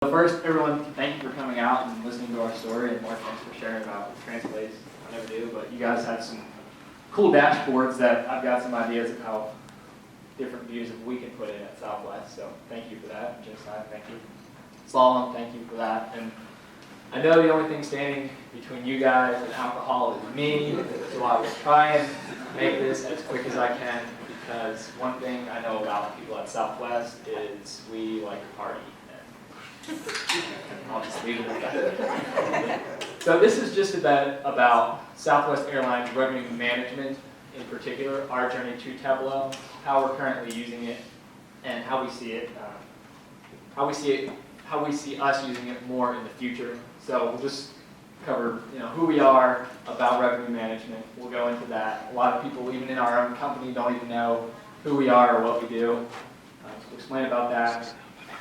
First, everyone, thank you for coming out and listening to our story, and more thanks for sharing about Transplace. I never do, but you guys had some cool dashboards that I've got some ideas of how different views that we can put in at Southwest. So thank you for that. Josiah, thank you. Slalom, thank you for that. And I know the only thing standing between you guys and alcohol is me, so I will try and make this as quick as I can, because one thing I know about people at Southwest is we like to party. I'll just leave it at that. So this is just about Southwest Airlines revenue management, in particular, our journey to Tableau, how we're currently using it, and how we see it, how we see us using it more in the future. So we'll just cover, who we are, about revenue management. We'll go into that. A lot of people, even in our own company, don't even know who we are or what we do. So we'll explain about that.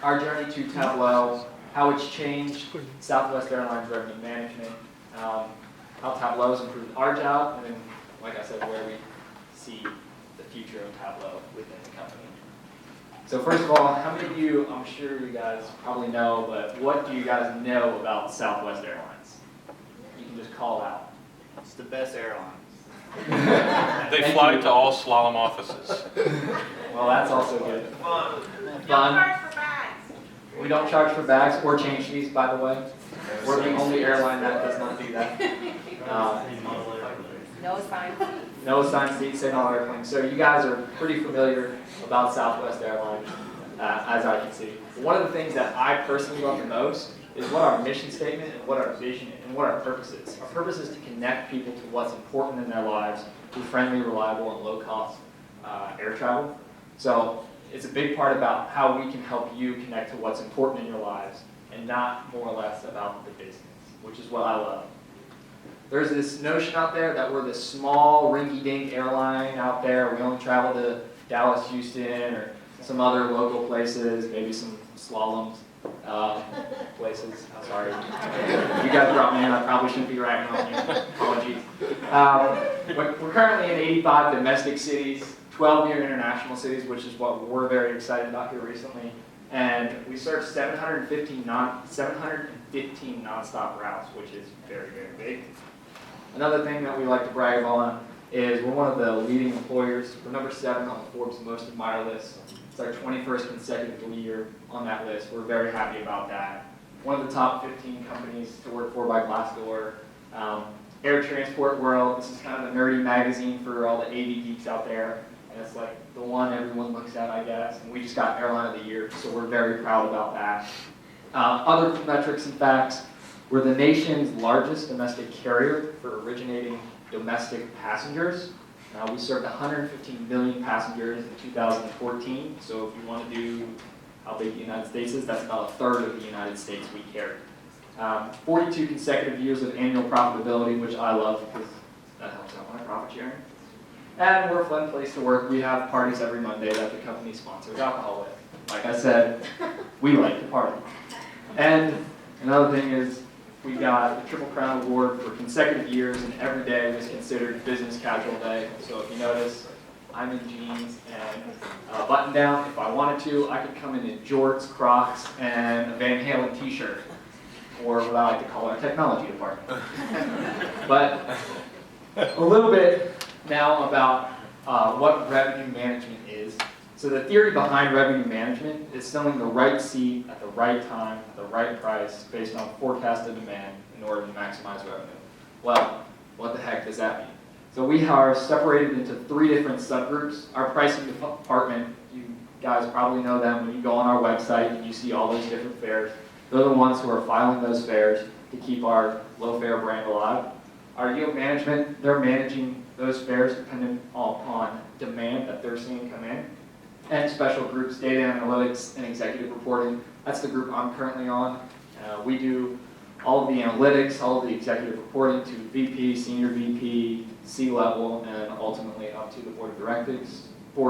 Our journey to Tableau, how it's changed Southwest Airlines revenue management, how Tableau's improved our job, and then, like I said, where we see the future of Tableau within the company. So first of all, how many of you, I'm sure you guys probably know, but what do you guys know about Southwest Airlines? You can just call out. It's the best airline. They fly to all slalom offices. Well, that's also good. Fun. Fun. Don't charge for bags. We don't charge for bags or change fees, by the way. We're the only airline that does not do that. No assigned seats. No assigned seats in all airplanes. So you guys are pretty familiar about Southwest Airlines, as I can see. One of the things that I personally love the most is what our mission statement and what our vision and what our purpose is. Our purpose is to connect people to what's important in their lives through friendly, reliable, and low-cost air travel. So it's a big part about how we can help you connect to what's important in your lives and not more or less about the business, which is what I love. There's this notion out there that we're this small, rinky-dink airline out there. We only travel to Dallas, Houston, or some other local places, maybe some slaloms places. I'm sorry. You guys brought me in. I probably shouldn't be ragging on you. Apologies. We're currently in 85 domestic cities, 12 near international cities, which is what we're very excited about here recently. And we serve 715 nonstop routes, which is very, very big. Another thing that we like to brag on is we're one of the leading employers. We're number 7 on the Forbes Most Admired list. It's our 21st consecutive year on that list. We're very happy about that. One of the top 15 companies to work for by Glassdoor. Air Transport World, this is kind of a nerdy magazine for all the AV geeks out there. And it's like the one everyone looks at, I guess. And we just got Airline of the Year, so we're very proud about that. Other metrics and facts, we're the nation's largest domestic carrier for originating domestic passengers. We served 115 million passengers in 2014. So if you want to do how big the United States is, that's about a third of the United States we carry. 42 consecutive years of annual profitability, which I love because that helps out my profit sharing. And we're a fun place to work. We have parties every Monday that the company sponsors alcohol with. Like I said, we like to party. And another thing is we got the Triple Crown Award for consecutive years, and every day was considered business casual day. So if you notice, I'm in jeans and a button down. If I wanted to, I could come in jorts, Crocs, and a Van Halen t-shirt, or what I like to call our technology department. But a little bit now about what revenue management is. So the theory behind revenue management is selling the right seat at the right time, at the right price, based on forecasted demand in order to maximize revenue. Well, what the heck does that mean? So we are separated into 3 different subgroups. Our pricing department, you guys probably know them when you go on our website and you see all those different fares. They're the ones who are filing those fares to keep our low fare brand alive. Our yield management, they're managing those fares dependent upon demand that they're seeing come in. And special groups, data analytics and executive reporting. That's the group I'm currently on. We do all of the analytics, all of the executive reporting to VP, senior VP, C-level, and ultimately up to the board of directors, So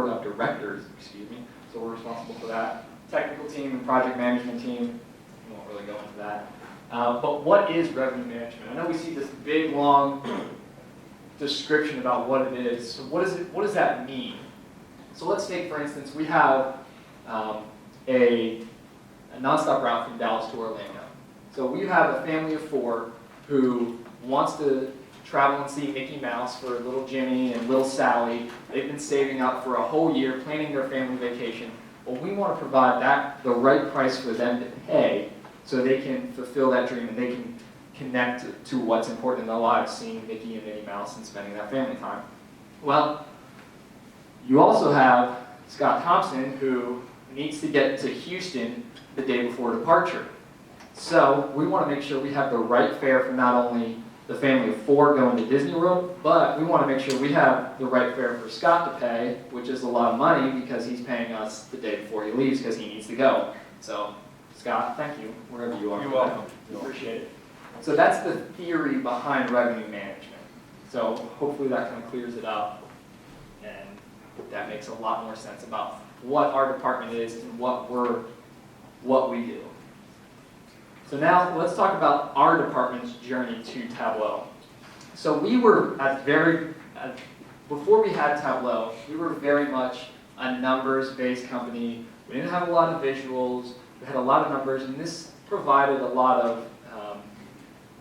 we're responsible for that. Technical team and project management team. We won't really go into that. But what is revenue management? I know we see this big, long description about what it is. So what does that mean? So let's take, for instance, we have a a nonstop route from Dallas to Orlando. So we have a family of 4 who wants to travel and see Mickey Mouse for little Jimmy and little Sally. They've been saving up for a whole year, planning their family vacation. Well, we want to provide the right price for them to pay so they can fulfill that dream and they can connect to what's important in their lives, seeing Mickey and Minnie Mouse and spending that family time. Well, you also have Scott Thompson, who needs to get to Houston the day before departure. So we want to make sure we have the right fare for not only the family of 4 going to Disney World, but we want to make sure we have the right fare for Scott to pay, which is a lot of money because he's paying us the day before he leaves because he needs to go. So, Scott, thank you, wherever you are. You're welcome. Appreciate it. So that's the theory behind revenue management. So hopefully that kind of clears it up, and that makes a lot more sense about what our department is and what we do. So now let's talk about our department's journey to Tableau. So we were before we had Tableau, we were very much a numbers-based company. We didn't have a lot of visuals. We had a lot of numbers, and this provided a lot of,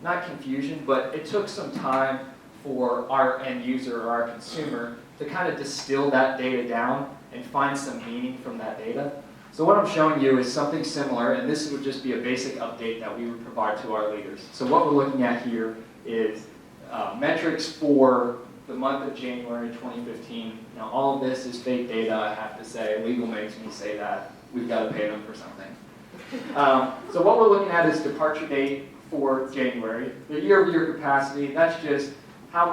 not confusion, but it took some time for our end user or our consumer to kind of distill that data down and find some meaning from that data. So what I'm showing you is something similar, and this would just be a basic update that we would provide to our leaders. So what we're looking at here is metrics for the month of January 2015. Now all of this is fake data, I have to say. Legal makes me say that. We've got to pay them for something. So what we're looking at is departure date for January. The year-over-year capacity, that's just how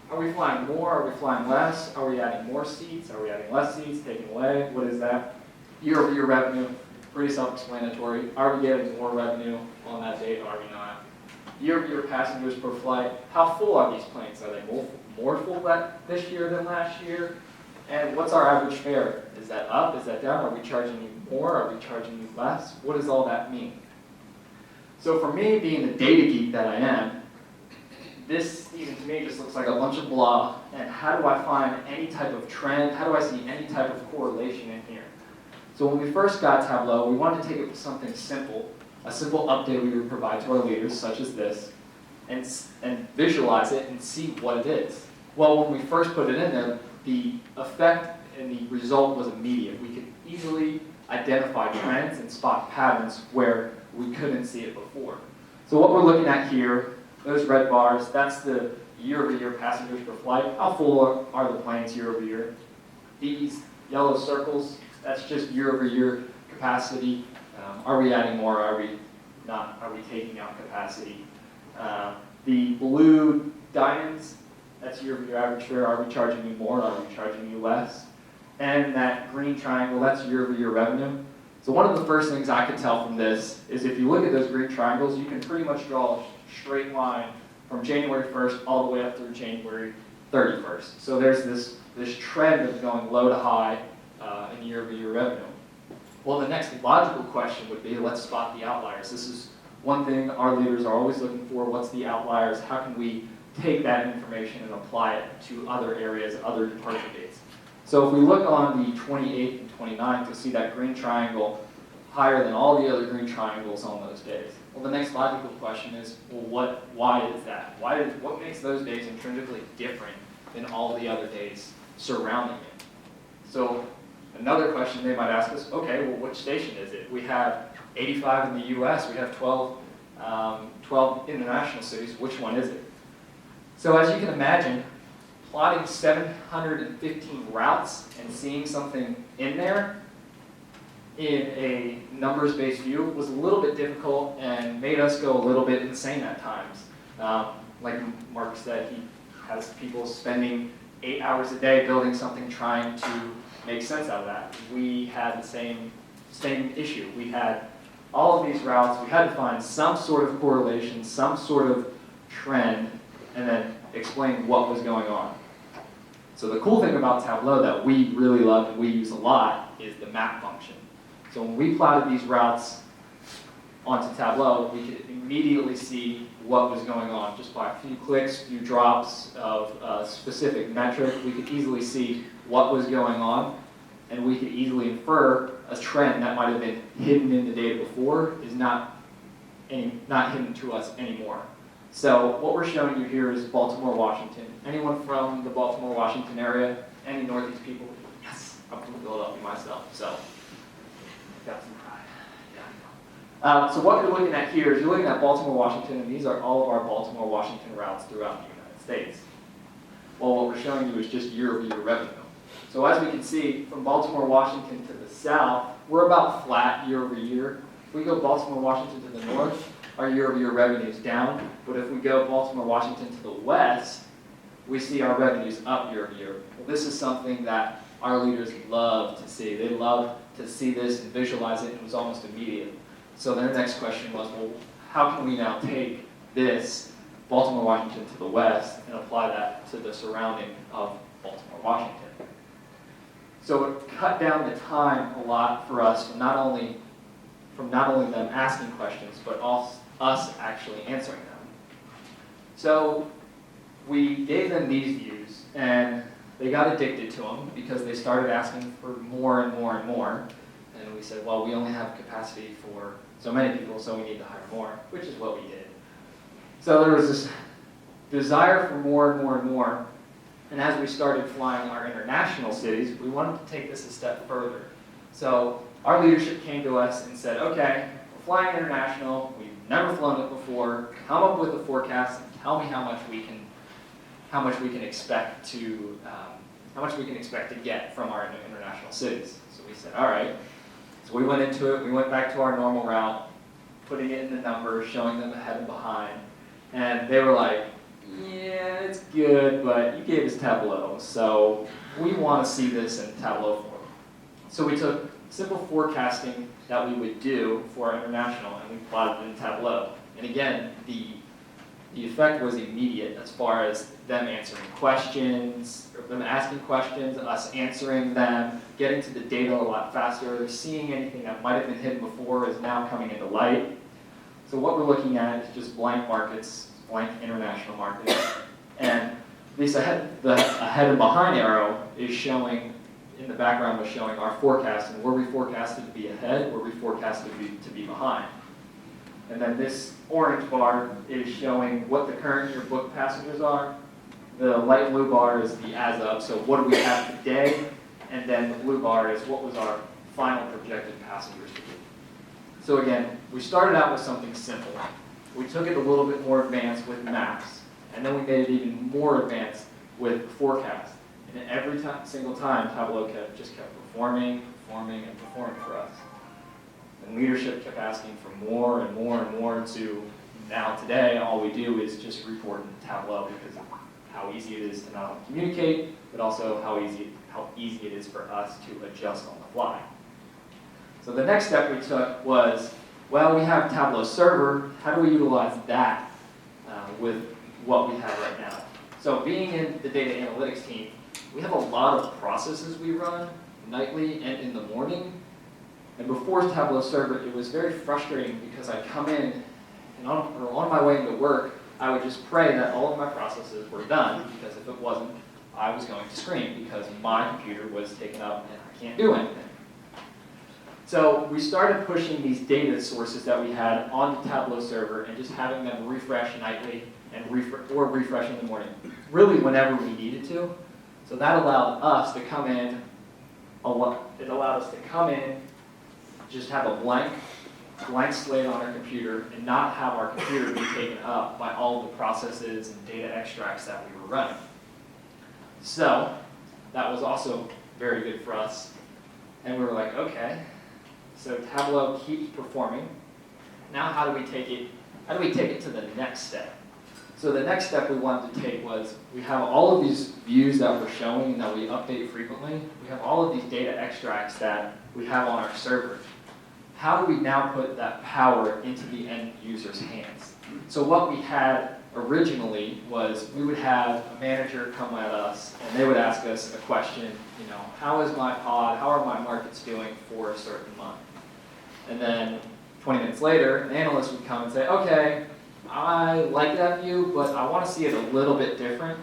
are we flying more, are we flying less, are we adding more seats, are we adding less seats, taking away, what is that? Year-over-year revenue, pretty self-explanatory. Are we getting more revenue on that date, or are we not? Year-over-year passengers per flight, how full are these planes? Are they more full this year than last year? And what's our average fare? Is that up, is that down? Are we charging you more, are we charging you less? What does all that mean? So for me, being the data geek that I am, this even to me just looks like a bunch of blah, and how do I find any type of trend? How do I see any type of correlation in here? So when we first got Tableau, we wanted to take it to something simple, a simple update we would provide to our leaders, such as this, and visualize it and see what it is. Well, when we first put it in there, the effect and the result was immediate. We could easily identify trends and spot patterns where we couldn't see it before. So what we're looking at here, those red bars, that's the year-over-year passengers per flight. How full are the planes year-over-year? These yellow circles, that's just year-over-year capacity. Are we adding more? Are we not? Are we taking out capacity? The blue diamonds, that's year-over-year average fare. Are we charging you more? Are we charging you less? And that green triangle, that's year-over-year revenue. So one of the first things I could tell from this is if you look at those green triangles, you can pretty much draw a straight line from January 1st all the way up through January 31st. So there's this trend of going low to high in year-over-year revenue. Well, the next logical question would be, let's spot the outliers. This is one thing our leaders are always looking for. What's the outliers? How can we take that information and apply it to other areas, other departure dates? So if we look on the 28th and 29th, you'll see that green triangle higher than all the other green triangles on those days. Well, the next logical question is, well, why is that? What makes those days intrinsically different than all the other days surrounding it? So another question they might ask us, okay, well, which station is it? We have 85 in the US, we have 12 international cities, which one is it? So as you can imagine, plotting 715 routes and seeing something in there in a numbers-based view was a little bit difficult and made us go a little bit insane at times. Like Mark said, he has people spending 8 hours a day building something, trying to make sense out of that. We had the same issue. We had all of these routes. We had to find some sort of correlation, some sort of trend, and then explain what was going on. So the cool thing about Tableau that we really love and we use a lot is the map function. So when we plotted these routes onto Tableau, we could immediately see what was going on. Just by a few clicks, few drops of a specific metric, we could easily see what was going on, and we could easily infer a trend that might have been hidden in the data before is not hidden to us anymore. So what we're showing you here is Baltimore, Washington. Anyone from the Baltimore, Washington area? Any Northeast people? Yes, I'm from Philadelphia myself, so got some pride. Yeah. So what you're looking at here is you're looking at Baltimore, Washington, and these are all of our Baltimore, Washington routes throughout the United States. Well, what we're showing you is just year-over-year revenue. So as we can see, from Baltimore, Washington to the south, we're about flat year-over-year. If we go Baltimore, Washington to the north, our year-over-year revenue is down. But if we go Baltimore, Washington to the west, we see our revenues up year-over-year. Well, this is something that our leaders love to see. They love to see this and visualize it. It was almost immediate. So their next question was, well, how can we now take this Baltimore, Washington to the west and apply that to the surrounding of Baltimore, Washington? So it cut down the time a lot for us from not only them asking questions, but also us actually answering them. So we gave them these views, and they got addicted to them because they started asking for more and more and more. And we said, well, we only have capacity for so many people, so we need to hire more, which is what we did. So there was this desire for more and more and more. And as we started flying our international cities, we wanted to take this a step further. So our leadership came to us and said, okay, we're flying international, we've never flown it before, come up with a forecast and tell me how much we can expect to get from our international cities. So we said, all right. So we went into it, we went back to our normal route, putting it in the numbers, showing them ahead and behind, and they were like, yeah, it's good, but you gave us Tableau, so we want to see this in Tableau form. So we took simple forecasting that we would do for our international, and we plotted it in Tableau. And again, the effect was immediate as far as them answering questions, or them asking questions, us answering them, getting to the data a lot faster, seeing anything that might have been hidden before is now coming into light. So what we're looking at is just blank markets, blank international markets, and this ahead and behind arrow is showing, in the background was showing our forecast, and where we forecasted to be ahead, where we forecasted to be behind. And then this orange bar is showing what the current year booked passengers are. The light blue bar is the as of, so what do we have today? And then the blue bar is what was our final projected passengers to be. So again, we started out with something simple. We took it a little bit more advanced with maps, and then we made it even more advanced with forecast. And every single time, Tableau just kept performing for us. And leadership kept asking for more and more and more to now today, all we do is just report in Tableau because of how easy it is to not only communicate, but also how easy it is for us to adjust on the fly. So the next step we took was, well, we have Tableau Server, how do we utilize that with what we have right now? So being in the data analytics team, we have a lot of processes we run nightly and in the morning. And before Tableau Server, it was very frustrating because I'd come in and on my way into work, I would just pray that all of my processes were done, because if it wasn't, I was going to scream because my computer was taken up and I can't do anything. So we started pushing these data sources that we had onto Tableau Server and just having them refresh nightly and refresh in the morning, really whenever we needed to. So that allowed us to come in, just have a blank slate on our computer and not have our computer be taken up by all the processes and data extracts that we were running. So that was also very good for us. And we were like, okay, so Tableau keeps performing. Now how do we take it to the next step? So the next step we wanted to take was, we have all of these views that we're showing and that we update frequently. We have all of these data extracts that we have on our server. How do we now put that power into the end user's hands? So what we had originally was, we would have a manager come at us and they would ask us a question, how is my pod, how are my markets doing for a certain month? And then 20 minutes later, an analyst would come and say, okay, I like that view, but I want to see it a little bit different.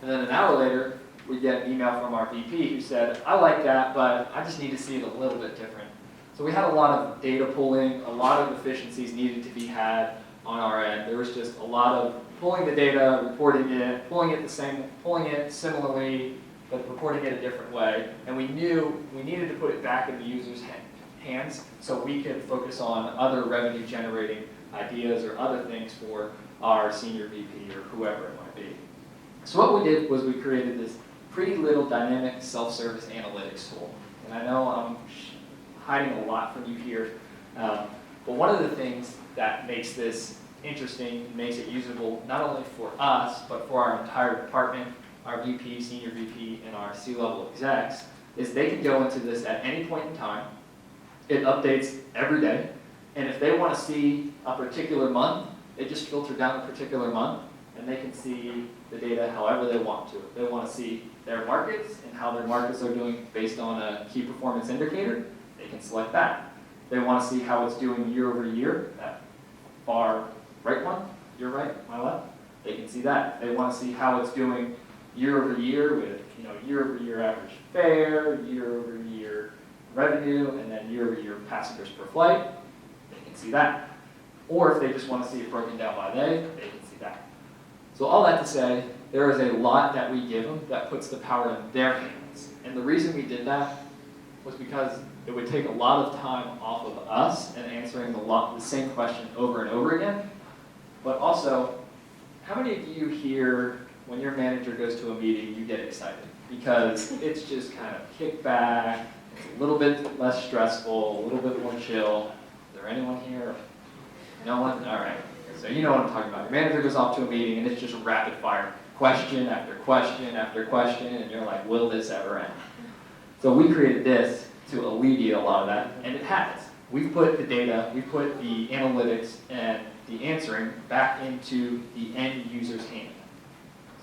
And then an hour later, we get an email from our VP who said, I like that, but I just need to see it a little bit different. So we had a lot of data pulling, a lot of efficiencies needed to be had on our end. There was just a lot of pulling the data, reporting it, pulling it similarly, but reporting it a different way. And we knew we needed to put it back in the user's hands so we could focus on other revenue generating ideas or other things for our senior VP or whoever it might be. So what we did was we created this pretty little dynamic self-service analytics tool. And I know I'm hiding a lot from you here, but one of the things that makes this interesting, makes it usable not only for us, but for our entire department, our VP, senior VP, and our C-level execs, is they can go into this at any point in time. It updates every day, and if they want to see a particular month, they just filter down a particular month, and they can see the data however they want to. If they want to see their markets and how their markets are doing based on a key performance indicator, they can select that. If they want to see how it's doing year over year, that far right one, your right, my left, they can see that. If they want to see how it's doing year over year with year over year average fare, year over year revenue, and then year over year passengers per flight, they can see that. Or if they just want to see it broken down by day, they can see that. So all that to say, there is a lot that we give them that puts the power in their hands. And the reason we did that was because it would take a lot of time off of us and answering the same question over and over again. But also, how many of you here, when your manager goes to a meeting, you get excited? Because it's just kind of kick back, it's a little bit less stressful, a little bit more chill. Is there anyone here? No one? All right. So you know what I'm talking about. Your manager goes off to a meeting and it's just rapid fire, question after question after question, and you're like, will this ever end? So we created this to alleviate a lot of that, and it has. We've put the data, we put the analytics and the answering back into the end user's hand.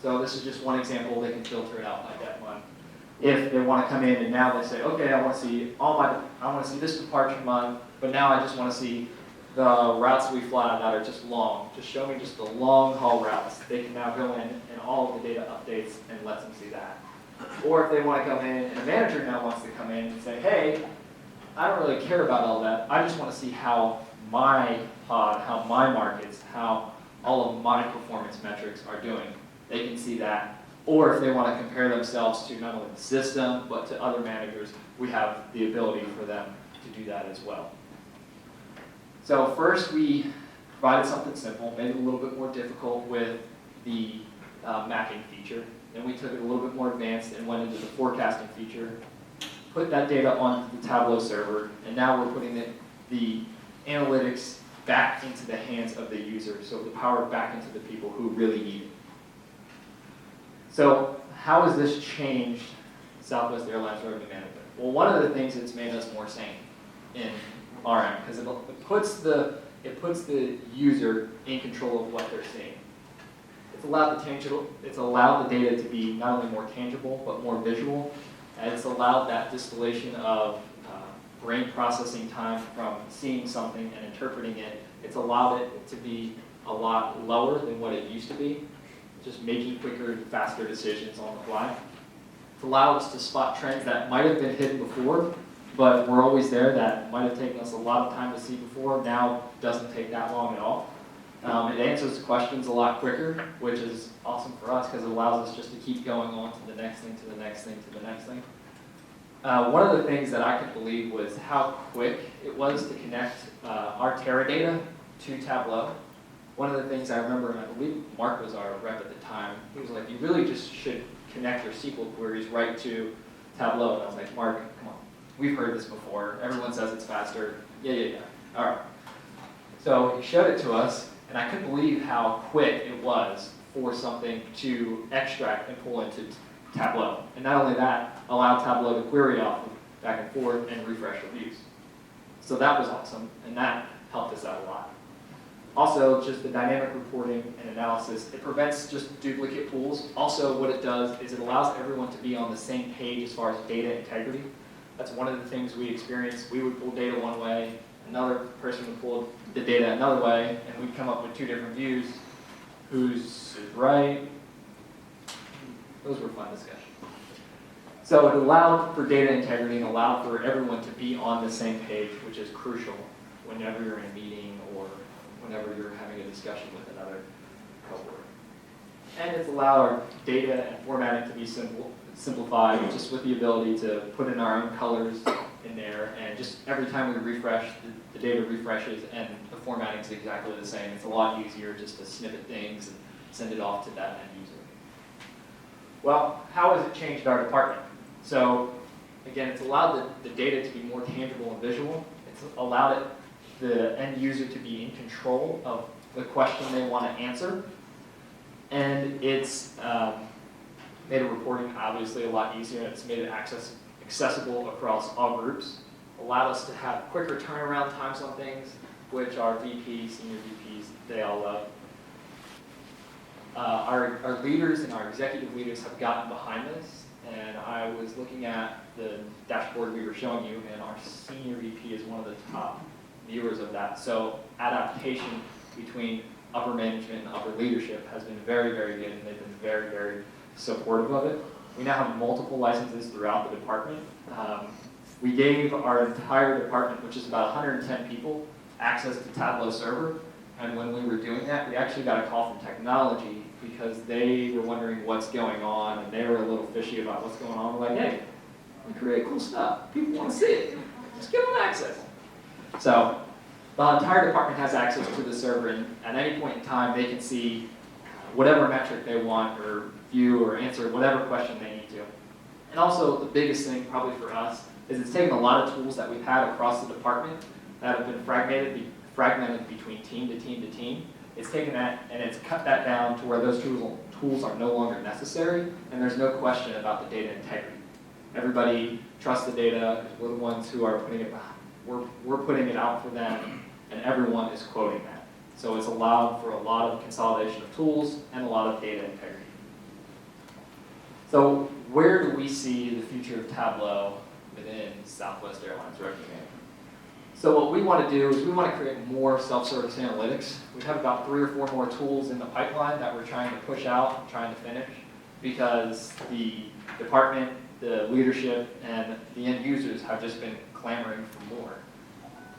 So this is just one example. They can filter it out by that one. If they want to come in and now they say, okay, I want to see this departure month, but now I just want to see the routes we fly that are just long. Just show me just the long haul routes. They can now go in and all of the data updates and lets them see that. Or if they want to come in and a manager now wants to come in and say, hey, I don't really care about all that. I just want to see how my pod, how my markets, how all of my performance metrics are doing. They can see that. Or if they want to compare themselves to not only the system, but to other managers, we have the ability for them to do that as well. So first we provided something simple, made it a little bit more difficult with the mapping feature. Then we took it a little bit more advanced and went into the forecasting feature, put that data onto the Tableau server, and now we're putting the analytics back into the hands of the user, so the power back into the people who really need it. So how has this changed Southwest Airlines revenue management? Well, one of the things it's made us more sane in RM, because it puts the user in control of what they're seeing. It's allowed the data to be not only more tangible, but more visual, and it's allowed that distillation of brain processing time from seeing something and interpreting it. It's allowed it to be a lot lower than what it used to be, just making quicker, faster decisions on the fly. It's allowed us to spot trends that might have been hidden before, but were always there, that might have taken us a lot of time to see before, now doesn't take that long at all. It answers questions a lot quicker, which is awesome for us because it allows us just to keep going on to the next thing, to the next thing, to the next thing. One of the things that I could believe was how quick it was to connect our Teradata to Tableau. One of the things I remember, and I believe Mark was our rep at the time, he was like, you really just should connect your SQL queries right to Tableau. And I was like, Mark, come on, we've heard this before. Everyone says it's faster. Yeah. All right. So he showed it to us, and I couldn't believe how quick it was for something to extract and pull into Tableau. And not only that, allow Tableau to query off back and forth and refresh reviews. So that was awesome, and that helped us out a lot. Also, just the dynamic reporting and analysis, it prevents just duplicate pools. Also, what it does is it allows everyone to be on the same page as far as data integrity. That's one of the things we experienced. We would pull data one way, another person would pull the data another way, and we'd come up with two different views. Who's right? Those were fun discussions. So it allowed for data integrity and allowed for everyone to be on the same page, which is crucial whenever you're in a meeting or whenever you're having a discussion with another cohort. And it's allowed our data and formatting to be simplified, just with the ability to put in our own colors in there, and just every time we refresh, the data refreshes and the formatting is exactly the same. It's a lot easier just to snippet things and send it off to that end user. Well, how has it changed our department? So again, it's allowed the data to be more tangible and visual. It's allowed the end user to be in control of the question they want to answer. And it's made reporting obviously a lot easier. It's made it accessible across all groups. Allowed us to have quicker turnaround times on things, which our VPs, senior VPs, they all love. Our leaders and our executive leaders have gotten behind this, and I was looking at the dashboard we were showing you, and our senior VP is one of the top viewers of that. So adaptation between upper management and upper leadership has been very, very good, and they've been very, very supportive of it. We now have multiple licenses throughout the department. We gave our entire department, which is about 110 people, access to Tableau Server. And when we were doing that, we actually got a call from technology because they were wondering what's going on, and they were a little fishy about what's going on. We're like, hey, we create cool stuff. People want to see it. Just give them access. So the entire department has access to the server, and at any point in time, they can see whatever metric they want or view or answer whatever question they need to. And also, the biggest thing probably for us is it's taken a lot of tools that we've had across the department that have been fragmented between team to team to team. It's taken that and it's cut that down to where those tools are no longer necessary, and there's no question about the data integrity. Everybody trusts the data. We're the ones who are putting it, we're putting it out for them, and everyone is quoting that. So it's allowed for a lot of consolidation of tools and a lot of data integrity. So where do we see the future of Tableau within Southwest Airlines revenue management? So what we want to do is we want to create more self-service analytics. We have about 3 or 4 more tools in the pipeline that we're trying to push out, trying to finish, because the department, the leadership, and the end users have just been clamoring for more.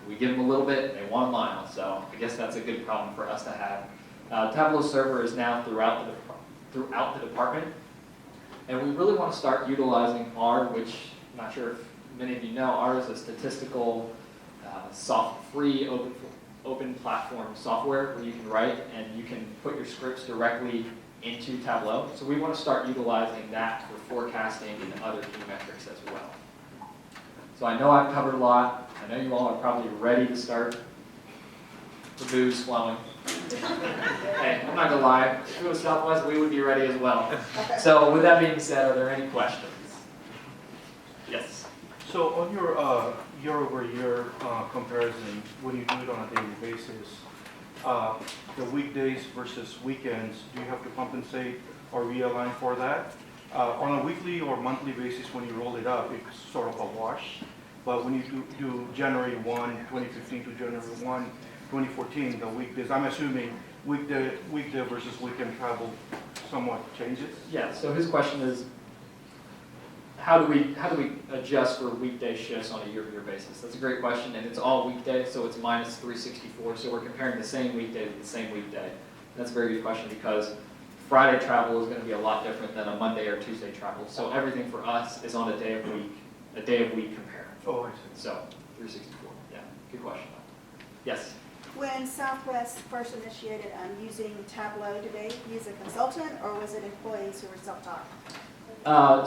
We give them a little bit, they want a mile, so I guess that's a good problem for us to have. Tableau Server is now throughout the department, and we really want to start utilizing R, which I'm not sure if many of you know. R is a statistical, free, open platform software where you can write and you can put your scripts directly into Tableau. So we want to start utilizing that for forecasting and other key metrics as well. So I know I've covered a lot. I know you all are probably ready to start. The booze flowing. Hey, I'm not gonna lie. If it was Southwest, we would be ready as well. So with that being said, are there any questions? Yes. So on your year-over-year comparison, when you do it on a daily basis, the weekdays versus weekends, do you have to compensate or realign for that? On a weekly or monthly basis, when you roll it up, it's sort of a wash. But when you do January 1, 2015 to January 1, 2014, the weekdays, I'm assuming weekday versus weekend travel somewhat changes? Yeah, so his question is, how do we adjust for weekday shifts on a year-to-year basis? That's a great question, and it's all weekday, so it's minus 364. So we're comparing the same weekday to the same weekday. That's a very good question because Friday travel is going to be a lot different than a Monday or Tuesday travel. So everything for us is on a day of week compare. Oh, I see. So 364. Yeah, good question. Yes. When Southwest first initiated using Tableau, did they use a consultant or was it employees who were self-taught?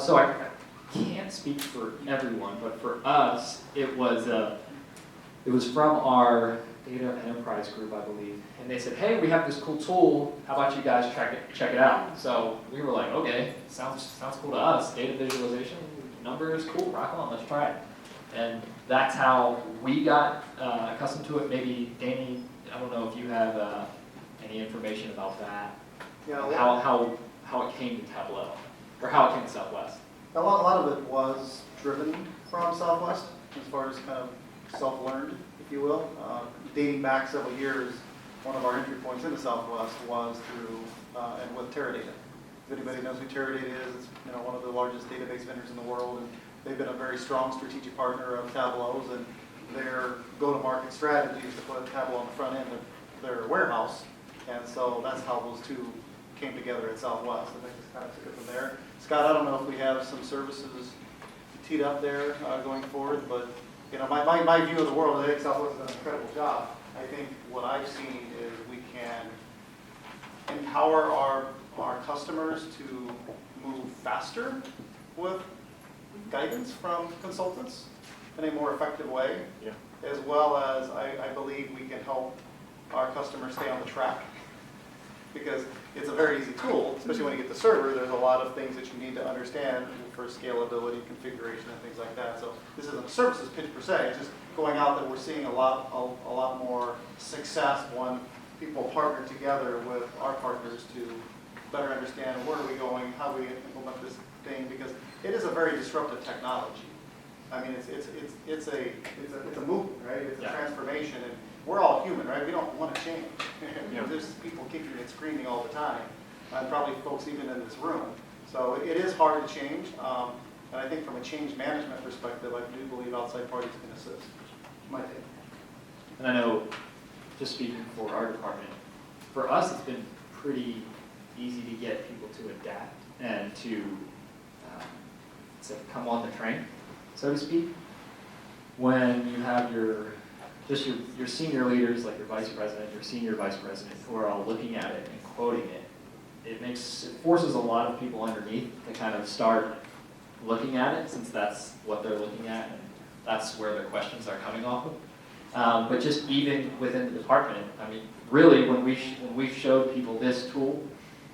So I can't speak for everyone, but for us, it was from our data enterprise group, I believe, and they said, "Hey, we have this cool tool. How about you guys check it out?" So we were like, "Okay, sounds cool to us. Data visualization, numbers, cool. Rock on, let's try it." And that's how we got accustomed to it. Maybe Danny, I don't know if you have any information about that. Yeah, how it came to Tableau, or how it came to Southwest. a lot of it was driven from Southwest, as far as kind of self-learned, if you will. Dating back several years, one of our entry points into Southwest was through and with Teradata. If anybody knows who Teradata is, it's one of the largest database vendors in the world, and they've been a very strong strategic partner of Tableau's, and their go-to-market strategy is to put Tableau on the front end of their warehouse, and so that's how those two came together at Southwest. I think it's kind of took it from there. Scott, I don't know if we have some services teed up there going forward, but my view of the world, I think Southwest has done an incredible job. I think what I've seen is we can empower our customers to move faster with guidance from consultants in a more effective way, as well as I believe we can help our customers stay on the track. Because it's a very easy tool, especially when you get the server, there's a lot of things that you need to understand for scalability, configuration, and things like that. So this isn't a services pitch per se, it's just going out that we're seeing a lot more success when people partner together with our partners to better understand where are we going, how we implement this thing, because it is a very disruptive technology. I mean, it's a movement, right? It's a transformation, and we're all human, right? We don't want to change. There's people kicking and screaming all the time, and probably folks even in this room. So it is hard to change, and I think from a change management perspective, I do believe outside parties can assist. My take. And I know, just speaking for our department, for us it's been pretty easy to get people to adapt and to come on the train, so to speak. When you have your senior leaders, like your vice president, your senior vice president, who are all looking at it and quoting it, it forces a lot of people underneath to kind of start looking at it, since that's what they're looking at and that's where the questions are coming off of. But just even within the department, I mean, really, when we showed people this tool,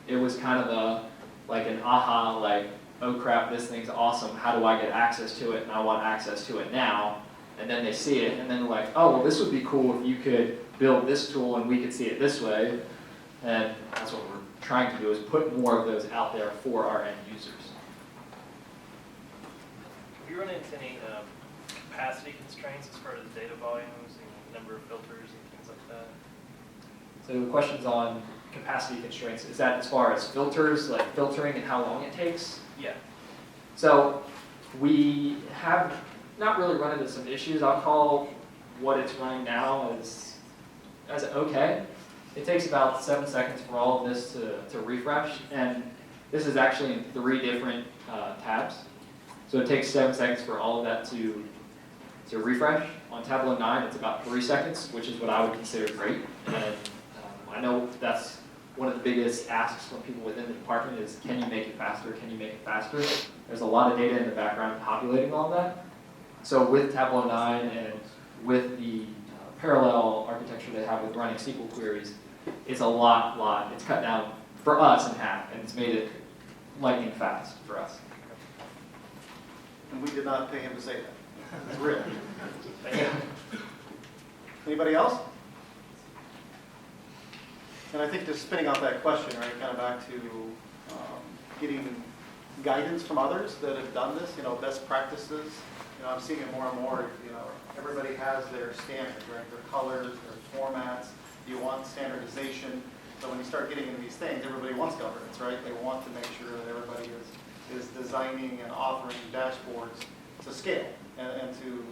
it was kind of like an aha, like, oh crap, this thing's awesome. How do I get access to it? And I want access to it now. And then they see it, and then they're like, oh, well, this would be cool if you could build this tool and we could see it this way. And that's what we're trying to do, is put more of those out there for our end users. Have you run into any capacity constraints as far as data volumes and number of filters and things like that? So the question's on capacity constraints. Is that as far as filters, like filtering and how long it takes? Yeah. So we have not really run into some issues. I'll call what it's running now as okay. It takes about 7 seconds for all of this to refresh, and this is actually in 3 different tabs. So it takes 7 seconds for all of that to refresh. On Tableau 9, it's about 3 seconds, which is what I would consider great. And I know that's one of the biggest asks from people within the department is, can you make it faster? Can you make it faster? There's a lot of data in the background populating all that. So with Tableau 9 and with the parallel architecture they have with running SQL queries, it's a lot. It's cut down for us in half, and it's made it lightning fast for us. And we did not pay him to say that. It's real. Anybody else? And I think just spinning out that question, right, kind of back to getting guidance from others that have done this, best practices. I'm seeing it more and more, everybody has their standards, right, their colors, their formats. You want standardization. So when you start getting into these things, everybody wants governance, right? They want to make sure that everybody is designing and offering dashboards to scale and to,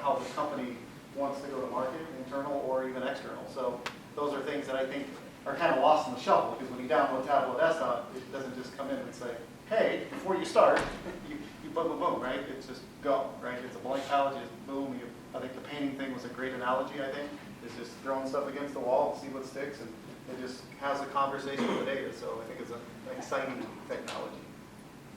how the company wants to go to market, internal or even external. So those are things that I think are kind of lost in the shuffle, because when you download Tableau Desktop, it doesn't just come in and say, hey, before you start, you boom, boom, boom, right? It's just go, right? It's a blank palette, you just boom. I think the painting thing was a great analogy, I think. It's just throwing stuff against the wall and see what sticks, and it just has a conversation with the data. So I think it's an exciting technology.